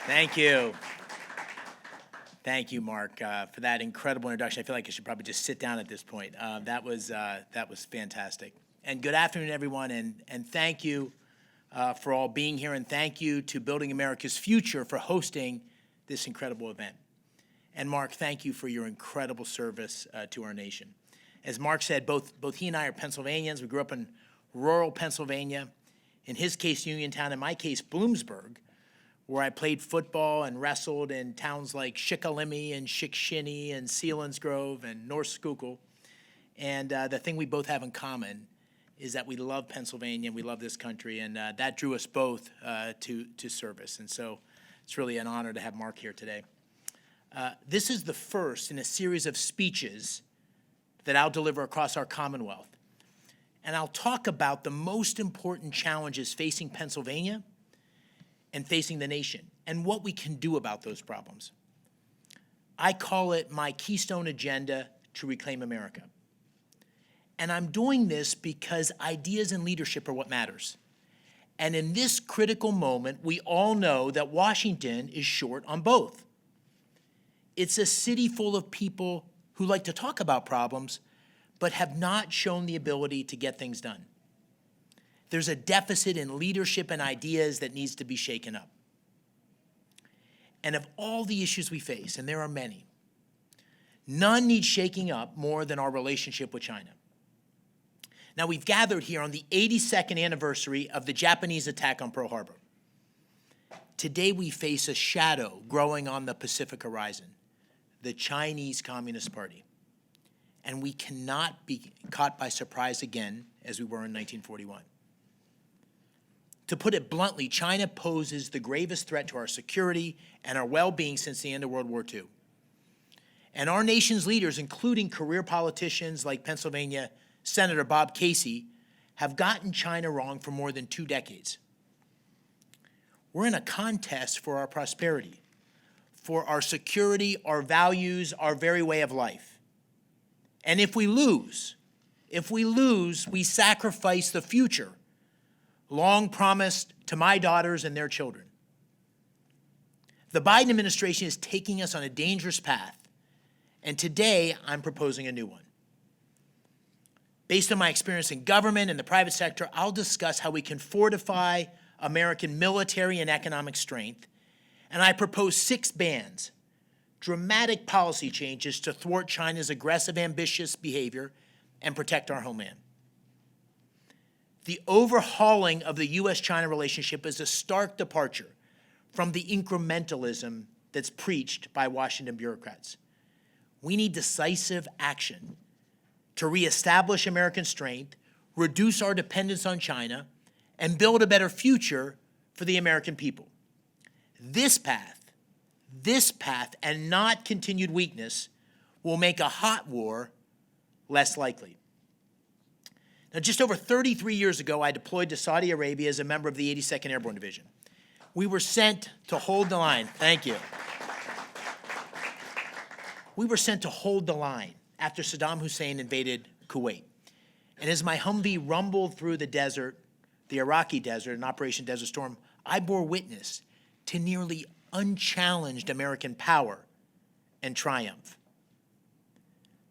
Thank you. Thank you, Mark, for that incredible introduction. I feel like I should probably just sit down at this point. That was fantastic. And good afternoon, everyone, and thank you for all being here, and thank you to Building America's Future for hosting this incredible event. And Mark, thank you for your incredible service to our nation. As Mark said, both he and I are Pennsylvanians. We grew up in rural Pennsylvania. In his case, Uniontown. In my case, Bloomsburg, where I played football and wrestled in towns like Shikellamy and Chickasha and Selinsgrove and North Schuylkill. And the thing we both have in common is that we love Pennsylvania and we love this country, and that drew us both to service. And so it's really an honor to have Mark here today. This is the first in a series of speeches that I'll deliver across our Commonwealth. And I'll talk about the most important challenges facing Pennsylvania and facing the nation, and what we can do about those problems. I call it my Keystone Agenda to Reclaim America. And I'm doing this because ideas and leadership are what matters. And in this critical moment, we all know that Washington is short on both. It's a city full of people who like to talk about problems, but have not shown the ability to get things done. There's a deficit in leadership and ideas that needs to be shaken up. And of all the issues we face, and there are many, none needs shaking up more than our relationship with China. Now, we've gathered here on the 82nd anniversary of the Japanese attack on Pearl Harbor. Today, we face a shadow growing on the Pacific horizon, the Chinese Communist Party. And we cannot be caught by surprise again as we were in 1941. To put it bluntly, China poses the gravest threat to our security and our well-being since the end of World War II. And our nation's leaders, including career politicians like Pennsylvania Senator Bob Casey, have gotten China wrong for more than 2 decades. We're in a contest for our prosperity, for our security, our values, our very way of life. And if we lose, we sacrifice the future long promised to my daughters and their children. The Biden administration is taking us on a dangerous path, and today I'm proposing a new one. Based on my experience in government and the private sector, I'll discuss how we can fortify American military and economic strength, and I propose 6 bans, dramatic policy changes to thwart China's aggressive, ambitious behavior and protect our homeland. The overhauling of the U.S.-China relationship is a stark departure from the incrementalism that's preached by Washington bureaucrats. We need decisive action to reestablish American strength, reduce our dependence on China, and build a better future for the American people. This path, and not continued weakness, will make a hot war less likely. Now, just over 33 years ago, I deployed to Saudi Arabia as a member of the 82nd Airborne Division. We were sent to hold the line. Thank you. We were sent to hold the line after Saddam Hussein invaded Kuwait. And as my Humvee rumbled through the desert, the Iraqi desert, in Operation Desert Storm, I bore witness to nearly unchallenged American power and triumph.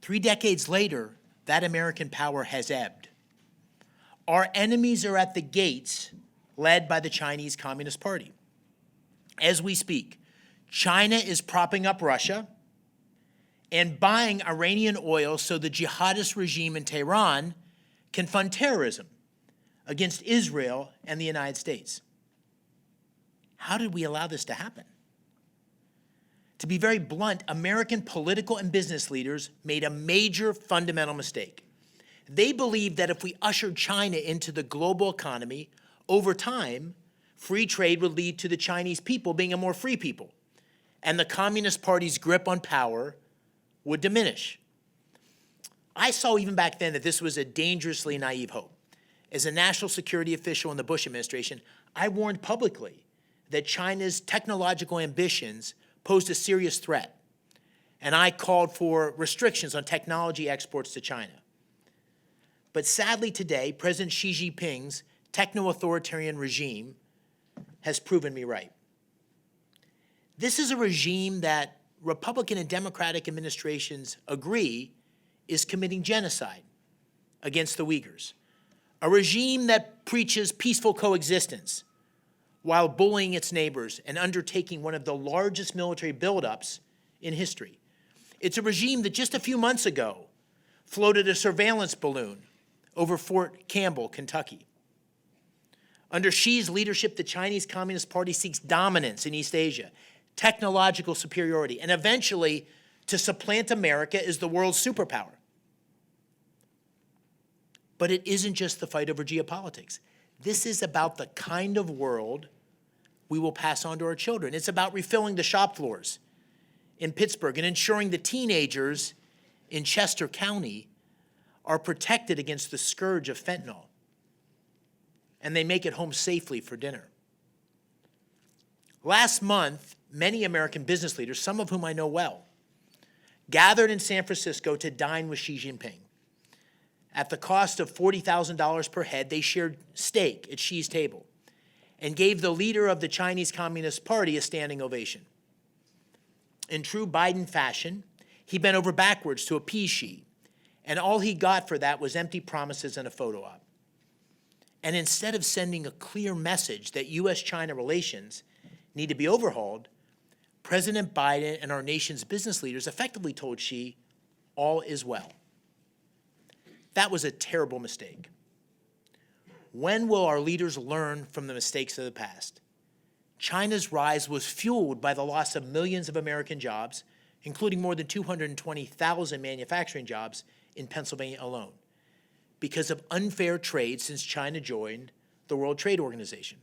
3 decades later, that American power has ebbed. Our enemies are at the gates, led by the Chinese Communist Party. As we speak, China is propping up Russia and buying Iranian oil so the jihadist regime in Tehran can fund terrorism against Israel and the United States. How did we allow this to happen? To be very blunt, American political and business leaders made a major fundamental mistake. They believed that if we ushered China into the global economy, over time, free trade would lead to the Chinese people being a more free people, and the Communist Party's grip on power would diminish. I saw even back then that this was a dangerously naive hope. As a national security official in the Bush administration, I warned publicly that China's technological ambitions posed a serious threat, and I called for restrictions on technology exports to China. But sadly today, President Xi Jinping's techno-authoritarian regime has proven me right. This is a regime that Republican and Democratic administrations agree is committing genocide against the Uyghurs. A regime that preaches peaceful coexistence while bullying its neighbors and undertaking one of the largest military buildups in history. It's a regime that just a few months ago floated a surveillance balloon over Fort Campbell, Kentucky. Under Xi's leadership, the Chinese Communist Party seeks dominance in East Asia, technological superiority, and eventually to supplant America as the world's superpower. But it isn't just the fight over geopolitics. This is about the kind of world we will pass on to our children. It's about refilling the shop floors in Pittsburgh and ensuring the teenagers in Chester County are protected against the scourge of fentanyl, and they make it home safely for dinner. Last month, many American business leaders, some of whom I know well, gathered in San Francisco to dine with Xi Jinping. At the cost of $40,000 per head, they shared steak at Xi's table and gave the leader of the Chinese Communist Party a standing ovation. In true Biden fashion, he bent over backwards to appease Xi, and all he got for that was empty promises and a photo op. And instead of sending a clear message that U.S.-China relations need to be overhauled, President Biden and our nation's business leaders effectively told Xi, all is well. That was a terrible mistake. When will our leaders learn from the mistakes of the past? China's rise was fueled by the loss of millions of American jobs, including more than 220,000 manufacturing jobs in Pennsylvania alone, because of unfair trade since China joined the World Trade Organization.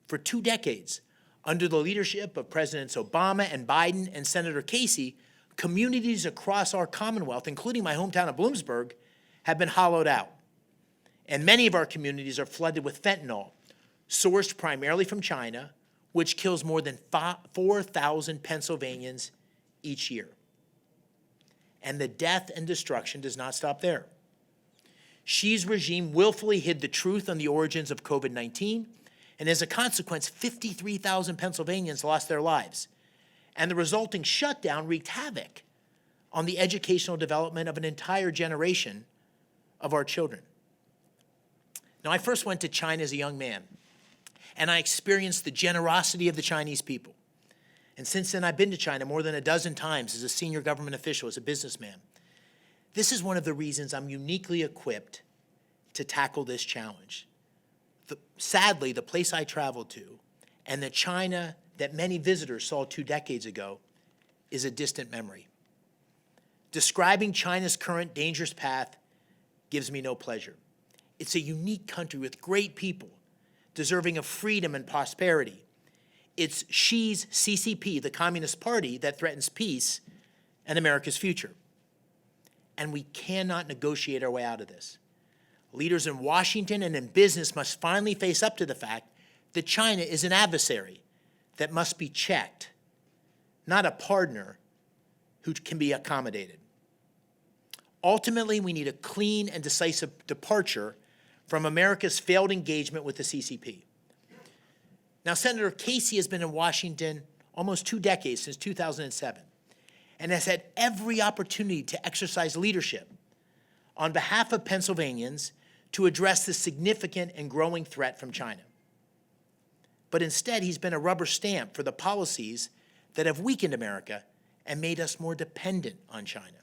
For 2 decades, under the leadership of Presidents Obama and Biden and Senator Casey, communities across our Commonwealth, including my hometown of Bloomsburg, have been hollowed out. And many of our communities are flooded with fentanyl, sourced primarily from China, which kills more than 4,000 Pennsylvanians each year. And the death and destruction does not stop there. Xi's regime willfully hid the truth on the origins of COVID-19, and as a consequence, 53,000 Pennsylvanians lost their lives. And the resulting shutdown wreaked havoc on the educational development of an entire generation of our children. Now, I first went to China as a young man, and I experienced the generosity of the Chinese people. And since then, I've been to China more than a dozen times as a senior government official, as a businessman. This is one of the reasons I'm uniquely equipped to tackle this challenge. Sadly, the place I traveled to and the China that many visitors saw 2 decades ago is a distant memory. Describing China's current dangerous path gives me no pleasure. It's a unique country with great people, deserving of freedom and prosperity. It's Xi's CCP, the Communist Party, that threatens peace and America's future. And we cannot negotiate our way out of this. Leaders in Washington and in business must finally face up to the fact that China is an adversary that must be checked, not a partner who can be accommodated. Ultimately, we need a clean and decisive departure from America's failed engagement with the CCP. Now, Senator Casey has been in Washington almost 2 decades, since 2007, and has had every opportunity to exercise leadership on behalf of Pennsylvanians to address the significant and growing threat from China. But instead, he's been a rubber stamp for the policies that have weakened America and made us more dependent on China.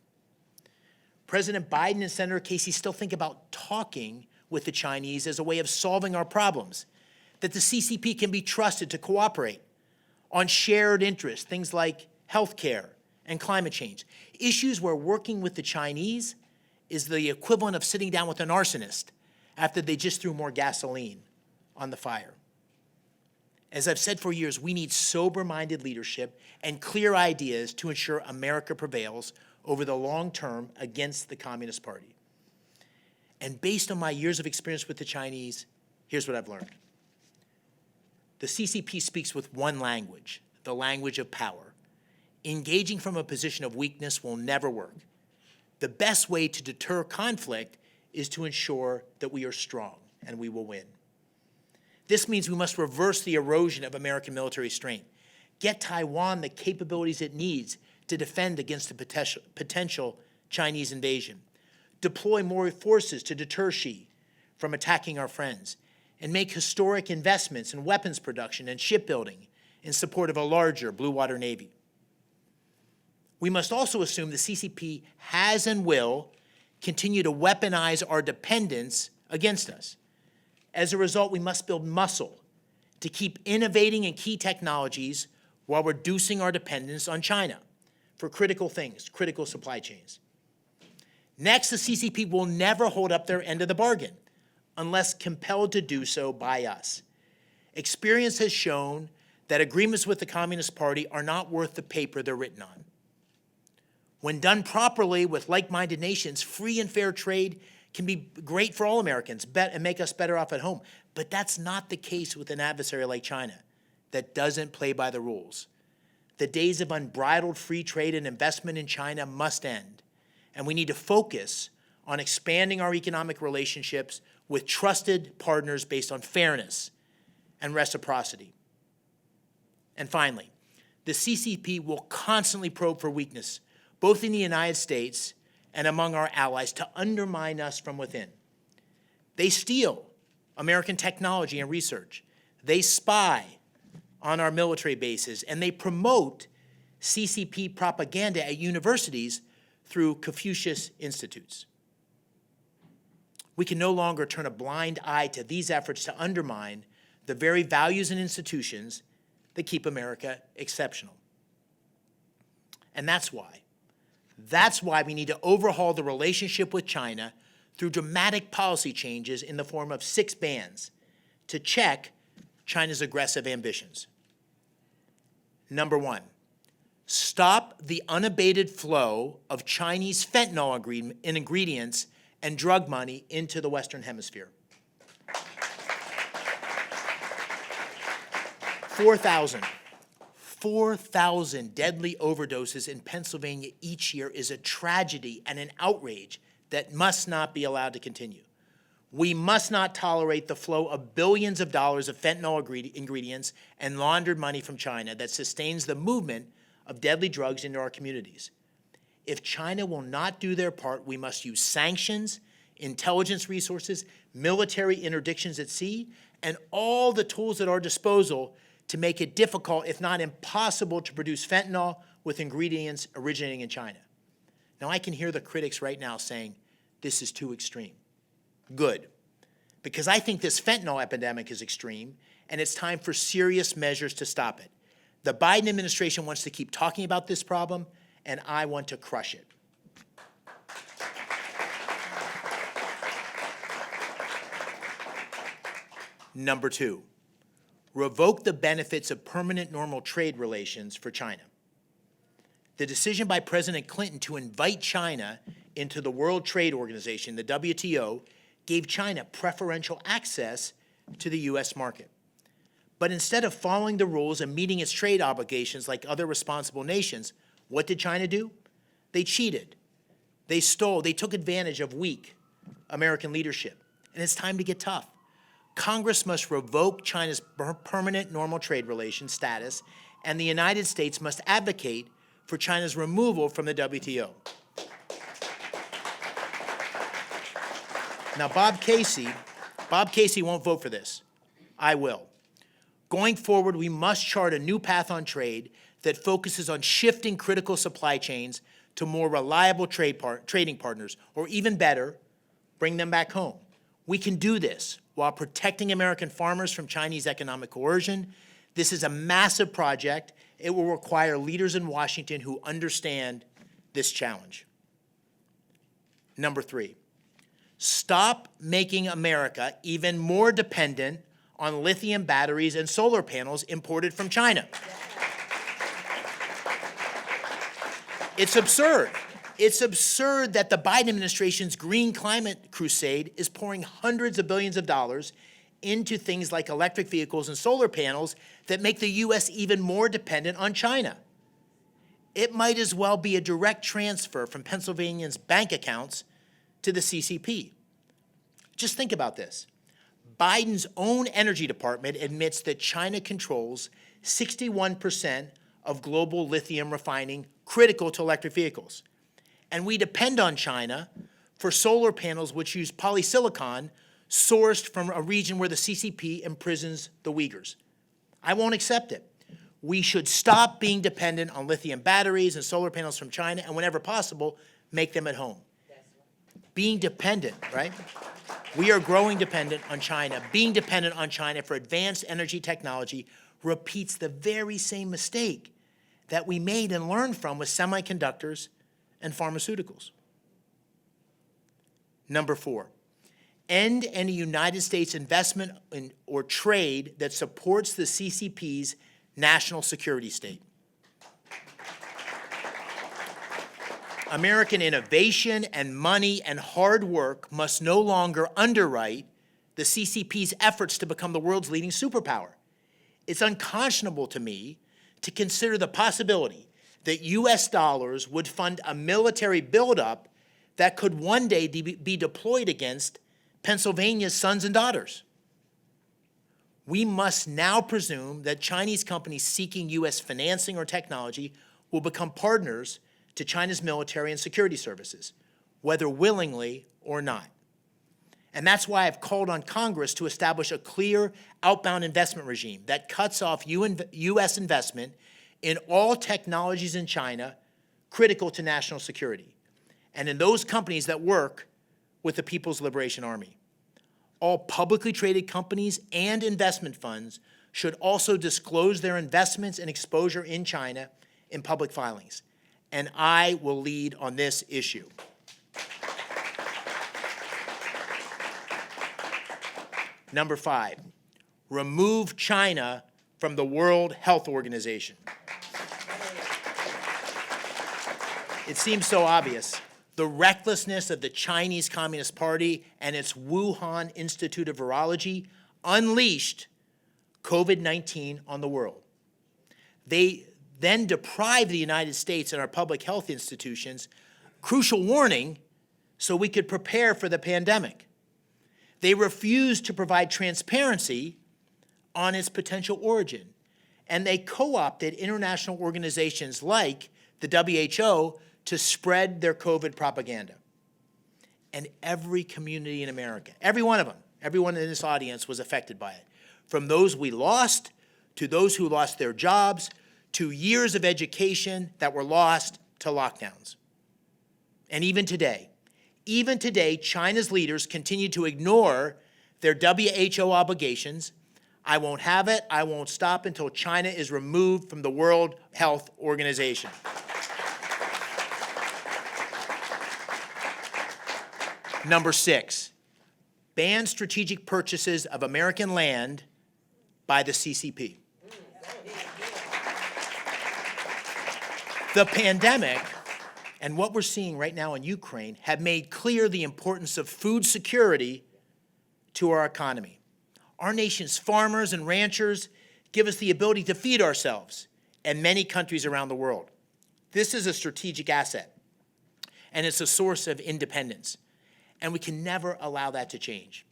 President Biden and Senator Casey still think about talking with the Chinese as a way of solving our problems, that the CCP can be trusted to cooperate on shared interests, things like healthcare and climate change, issues where working with the Chinese is the equivalent of sitting down with an arsonist after they just threw more gasoline on the fire. As I've said for years, we need sober-minded leadership and clear ideas to ensure America prevails over the long term against the Communist Party. And based on my years of experience with the Chinese, here's what I've learned. The CCP speaks with one language, the language of power. Engaging from a position of weakness will never work. The best way to deter conflict is to ensure that we are strong, and we will win. This means we must reverse the erosion of American military strength, get Taiwan the capabilities it needs to defend against the potential Chinese invasion, deploy more forces to deter Xi from attacking our friends, and make historic investments in weapons production and shipbuilding in support of a larger blue water navy. We must also assume the CCP has and will continue to weaponize our dependence against us. As a result, we must build muscle to keep innovating in key technologies while reducing our dependence on China for critical things, critical supply chains. Next, the CCP will never hold up their end of the bargain unless compelled to do so by us. Experience has shown that agreements with the Communist Party are not worth the paper they're written on. When done properly with like-minded nations, free and fair trade can be great for all Americans and make us better off at home. But that's not the case with an adversary like China that doesn't play by the rules. The days of unbridled free trade and investment in China must end, and we need to focus on expanding our economic relationships with trusted partners based on fairness and reciprocity. And finally, the CCP will constantly probe for weakness, both in the United States and among our allies, to undermine us from within. They steal American technology and research. They spy on our military bases, and they promote CCP propaganda at universities through Confucius Institutes. We can no longer turn a blind eye to these efforts to undermine the very values and institutions that keep America exceptional. And that's why we need to overhaul the relationship with China through dramatic policy changes in the form of 6 bans to check China's aggressive ambitions. Number 1, stop the unabated flow of Chinese fentanyl ingredients and drug money into the Western Hemisphere. 4,000 deadly overdoses in Pennsylvania each year is a tragedy and an outrage that must not be allowed to continue. We must not tolerate the flow of billions of dollars of fentanyl ingredients and laundered money from China that sustains the movement of deadly drugs into our communities. If China will not do their part, we must use sanctions, intelligence resources, military interdictions at sea, and all the tools at our disposal to make it difficult, if not impossible, to produce fentanyl with ingredients originating in China. Now, I can hear the critics right now saying, this is too extreme. Good, because I think this fentanyl epidemic is extreme, and it's time for serious measures to stop it. The Biden administration wants to keep talking about this problem, and I want to crush it. Number 2, revoke the benefits of permanent normal trade relations for China. The decision by President Clinton to invite China into the World Trade Organization, the WTO, gave China preferential access to the U.S. market. But instead of following the rules and meeting its trade obligations like other responsible nations, what did China do? They cheated. They stole. They took advantage of weak American leadership. And it's time to get tough. Congress must revoke China's permanent normal trade relations status, and the United States must advocate for China's removal from the WTO. Now, Bob Casey won't vote for this. I will. Going forward, we must chart a new path on trade that focuses on shifting critical supply chains to more reliable trading partners, or even better, bring them back home. We can do this while protecting American farmers from Chinese economic coercion. This is a massive project. It will require leaders in Washington who understand this challenge. Number 3, stop making America even more dependent on lithium batteries and solar panels imported from China. It's absurd. It's absurd that the Biden administration's green climate crusade is pouring hundreds of billions of dollars into things like electric vehicles and solar panels that make the U.S. even more dependent on China. It might as well be a direct transfer from Pennsylvanians' bank accounts to the CCP. Just think about this. Biden's own Energy Department admits that China controls 61% of global lithium refining critical to electric vehicles. And we depend on China for solar panels which use polysilicon sourced from a region where the CCP imprisons the Uyghurs. I won't accept it. We should stop being dependent on lithium batteries and solar panels from China, and whenever possible, make them at home. Being dependent, right? We are growing dependent on China. Being dependent on China for advanced energy technology repeats the very same mistake that we made and learned from with semiconductors and pharmaceuticals. Number 4, end any United States investment in or trade that supports the CCP's national security state. American innovation and money and hard work must no longer underwrite the CCP's efforts to become the world's leading superpower. It's unconscionable to me to consider the possibility that US dollars would fund a military buildup that could one day be deployed against Pennsylvania's sons and daughters. We must now presume that Chinese companies seeking US financing or technology will become partners to China's military and security services, whether willingly or not. And that's why I've called on Congress to establish a clear outbound investment regime that cuts off US investment in all technologies in China critical to national security, and in those companies that work with the People's Liberation Army. All publicly traded companies and investment funds should also disclose their investments and exposure in China in public filings. And I will lead on this issue. Number 5, remove China from the World Health Organization. It seems so obvious. The recklessness of the Chinese Communist Party and its Wuhan Institute of Virology unleashed COVID-19 on the world. They then deprived the United States and our public health institutions crucial warning so we could prepare for the pandemic. They refused to provide transparency on its potential origin, and they co-opted international organizations like the WHO to spread their COVID propaganda. And every community in America, every one of them, everyone in this audience was affected by it. From those we lost, to those who lost their jobs, to years of education that were lost to lockdowns. And even today, China's leaders continue to ignore their WHO obligations. I won't have it, I won't stop until China is removed from the World Health Organization. Number 6, ban strategic purchases of American land by the CCP. The pandemic and what we're seeing right now in Ukraine have made clear the importance of food security to our economy. Our nation's farmers and ranchers give us the ability to feed ourselves and many countries around the world. This is a strategic asset, and it's a source of independence, and we can never allow that to change.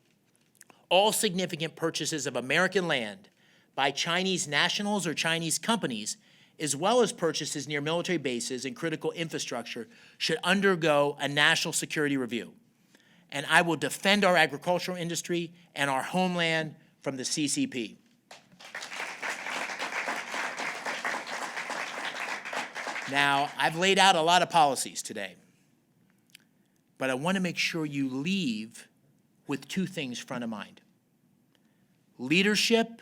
All significant purchases of American land by Chinese nationals or Chinese companies, as well as purchases near military bases and critical infrastructure, should undergo a national security review. And I will defend our agricultural industry and our homeland from the CCP. Now, I've laid out a lot of policies today, but I want to make sure you leave with 2 things front of mind: leadership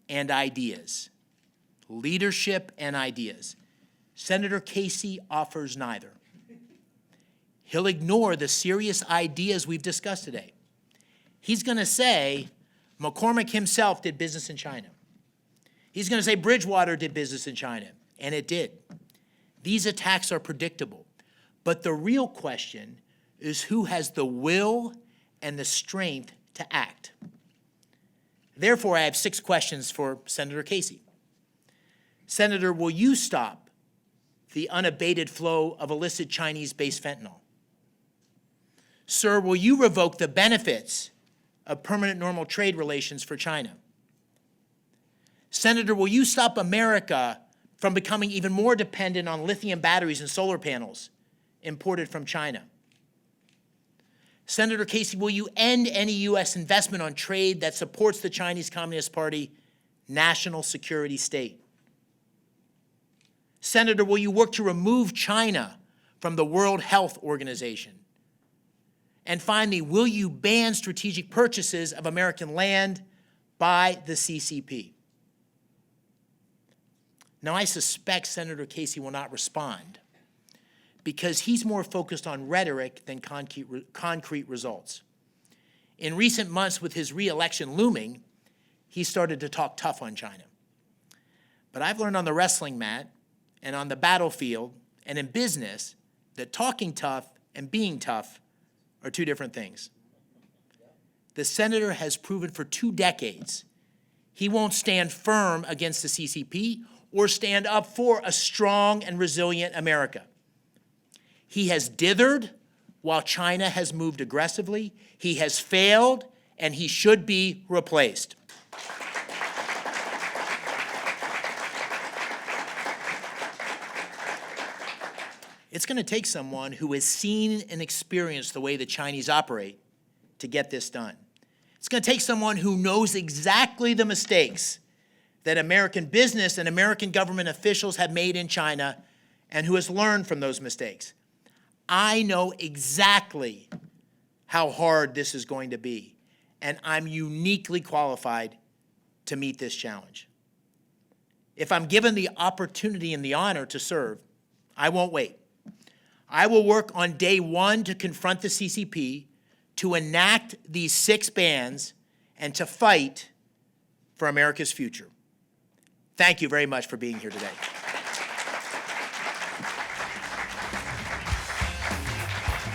and ideas. Leadership and ideas. Senator Casey offers neither. He'll ignore the serious ideas we've discussed today. He's going to say McCormick himself did business in China. He's going to say Bridgewater did business in China, and it did. These attacks are predictable, but the real question is who has the will and the strength to act. Therefore, I have 6 questions for Senator Casey. Senator, will you stop the unabated flow of illicit Chinese-based fentanyl? Sir, will you revoke the benefits of permanent normal trade relations for China? Senator, will you stop America from becoming even more dependent on lithium batteries and solar panels imported from China? Senator Casey, will you end any U.S. investment on trade that supports the Chinese Communist Party national security state? Senator, will you work to remove China from the World Health Organization? And finally, will you ban strategic purchases of American land by the CCP? Now, I suspect Senator Casey will not respond because he's more focused on rhetoric than concrete results. In recent months, with his re-election looming, he started to talk tough on China. But I've learned on the wrestling mat and on the battlefield and in business that talking tough and being tough are two different things. The senator has proven for 2 decades he won't stand firm against the CCP or stand up for a strong and resilient America. He has dithered while China has moved aggressively. He has failed, and he should be replaced. It's going to take someone who has seen and experienced the way the Chinese operate to get this done. It's going to take someone who knows exactly the mistakes that American business and American government officials have made in China and who has learned from those mistakes. I know exactly how hard this is going to be, and I'm uniquely qualified to meet this challenge. If I'm given the opportunity and the honor to serve, I won't wait. I will work on day one to confront the CCP, to enact these 6 bans, and to fight for America's future. Thank you very much for being here today.